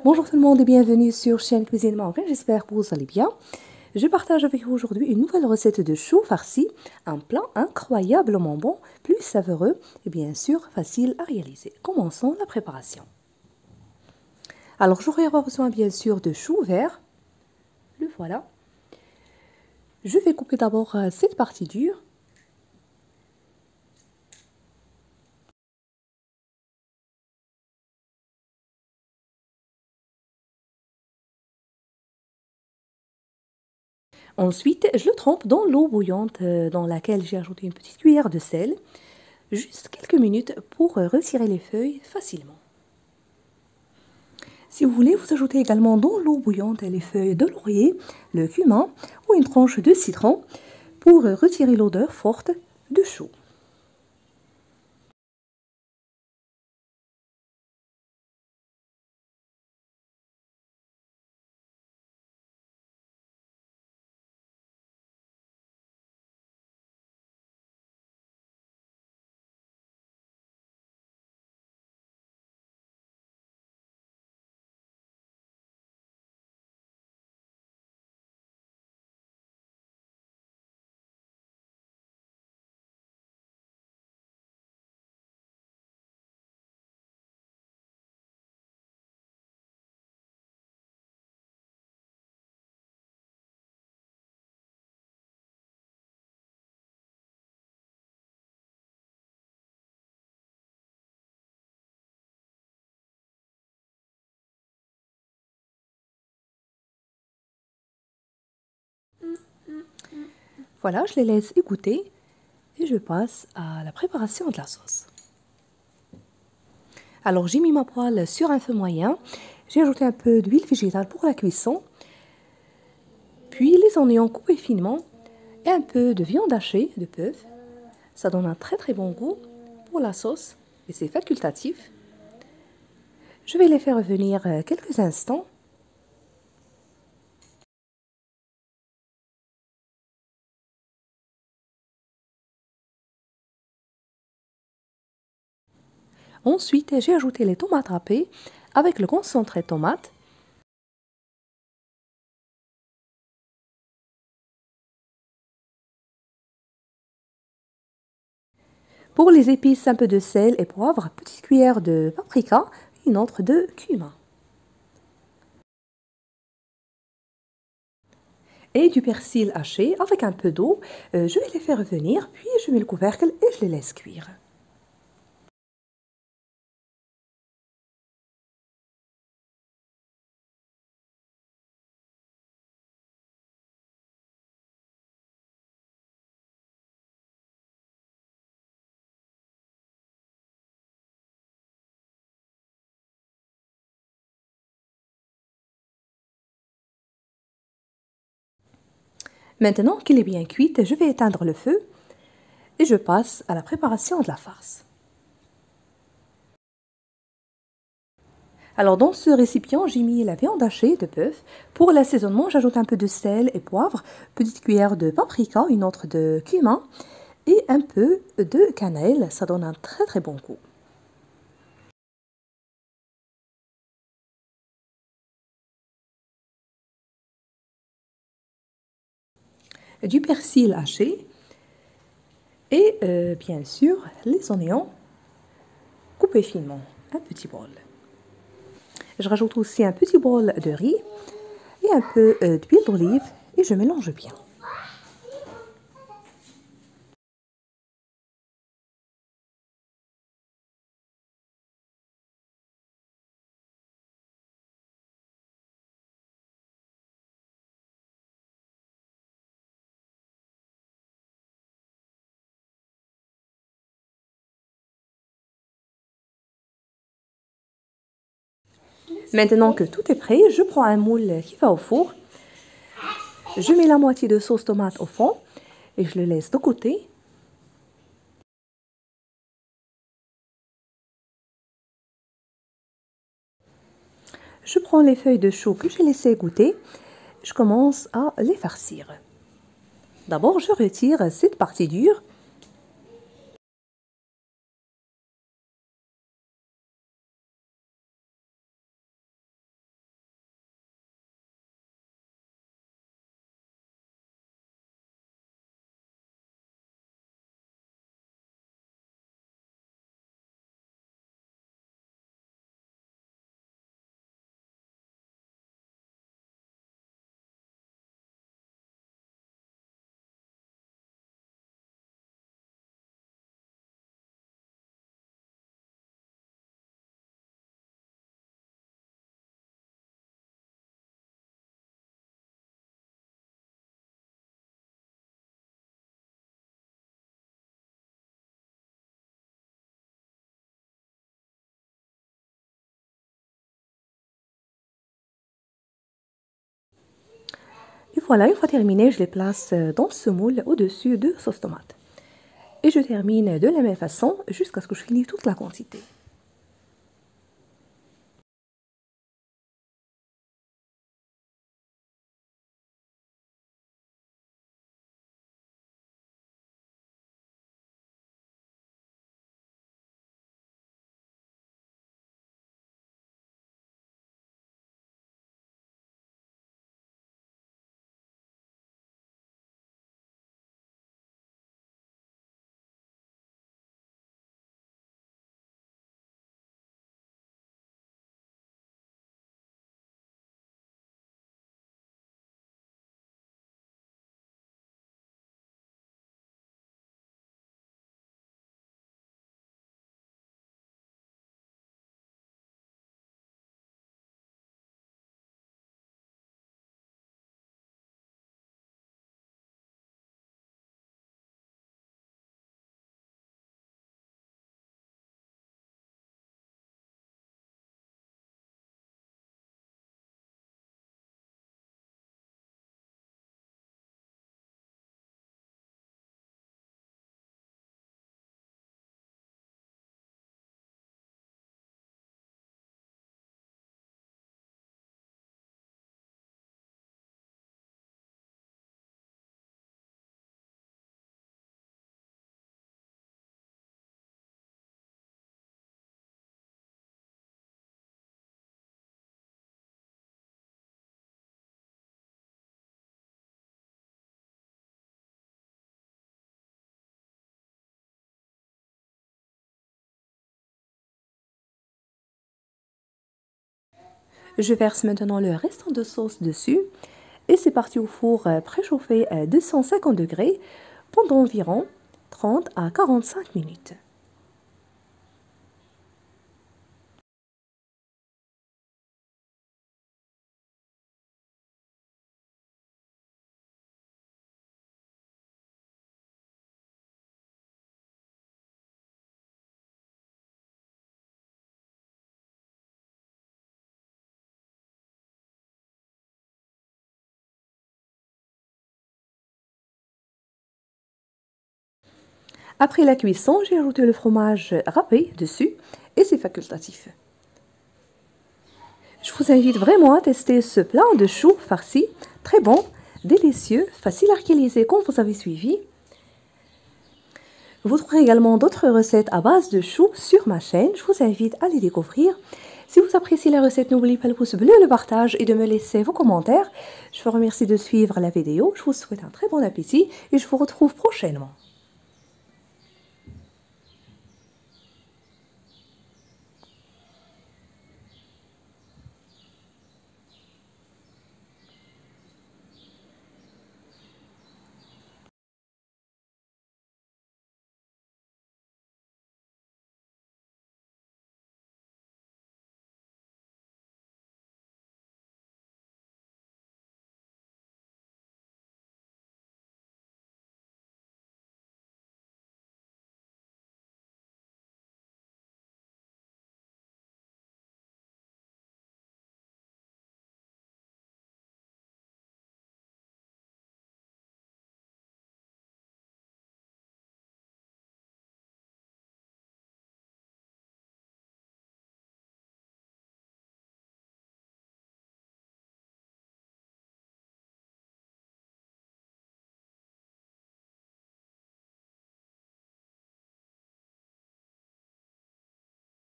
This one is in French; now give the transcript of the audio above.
Bonjour tout le monde et bienvenue sur chaîne Cuisine Marocaine, j'espère que vous allez bien. Je partage avec vous aujourd'hui une nouvelle recette de chou farci, un plat incroyablement bon, plus savoureux et bien sûr facile à réaliser. Commençons la préparation. Alors j'aurai besoin bien sûr de chou vert, le voilà. Je vais couper d'abord cette partie dure. Ensuite, je le trempe dans l'eau bouillante dans laquelle j'ai ajouté une petite cuillère de sel, juste quelques minutes pour retirer les feuilles facilement. Si vous voulez, vous ajoutez également dans l'eau bouillante les feuilles de laurier, le cumin ou une tranche de citron pour retirer l'odeur forte du chou. Voilà, je les laisse égoutter et je passe à la préparation de la sauce. Alors j'ai mis ma poêle sur un feu moyen, j'ai ajouté un peu d'huile végétale pour la cuisson, puis les oignons coupés finement et un peu de viande hachée de bœuf. Ça donne un très bon goût pour la sauce et c'est facultatif. Je vais les faire revenir quelques instants. Ensuite, j'ai ajouté les tomates râpées avec le concentré de tomate. Pour les épices, un peu de sel et poivre, petite cuillère de paprika, une autre de cumin. Et du persil haché avec un peu d'eau. Je vais les faire revenir, puis je mets le couvercle et je les laisse cuire. Maintenant qu'il est bien cuit, je vais éteindre le feu et je passe à la préparation de la farce. Alors dans ce récipient, j'ai mis la viande hachée de bœuf. Pour l'assaisonnement, j'ajoute un peu de sel et poivre, petite cuillère de paprika, une autre de cumin et un peu de cannelle. Ça donne un très bon goût. Du persil haché et bien sûr les oignons coupés finement, un petit bol. Je rajoute aussi un petit bol de riz et un peu d'huile d'olive et je mélange bien. Maintenant que tout est prêt, je prends un moule qui va au four. Je mets la moitié de sauce tomate au fond et je le laisse de côté. Je prends les feuilles de chou que j'ai laissées égoutter. Je commence à les farcir. D'abord, je retire cette partie dure. voilà, une fois terminé, je les place dans ce moule au-dessus de sauce tomate. Et je termine de la même façon jusqu'à ce que je finisse toute la quantité. Je verse maintenant le restant de sauce dessus et c'est parti au four préchauffé à 250 degrés pendant environ 30 à 45 minutes. Après la cuisson, j'ai ajouté le fromage râpé dessus et c'est facultatif. Je vous invite vraiment à tester ce plat de choux farci, très bon, délicieux, facile à réaliser comme vous avez suivi. Vous trouverez également d'autres recettes à base de choux sur ma chaîne, je vous invite à les découvrir. Si vous appréciez la recette, n'oubliez pas le pouce bleu, le partage et de me laisser vos commentaires. Je vous remercie de suivre la vidéo, je vous souhaite un très bon appétit et je vous retrouve prochainement.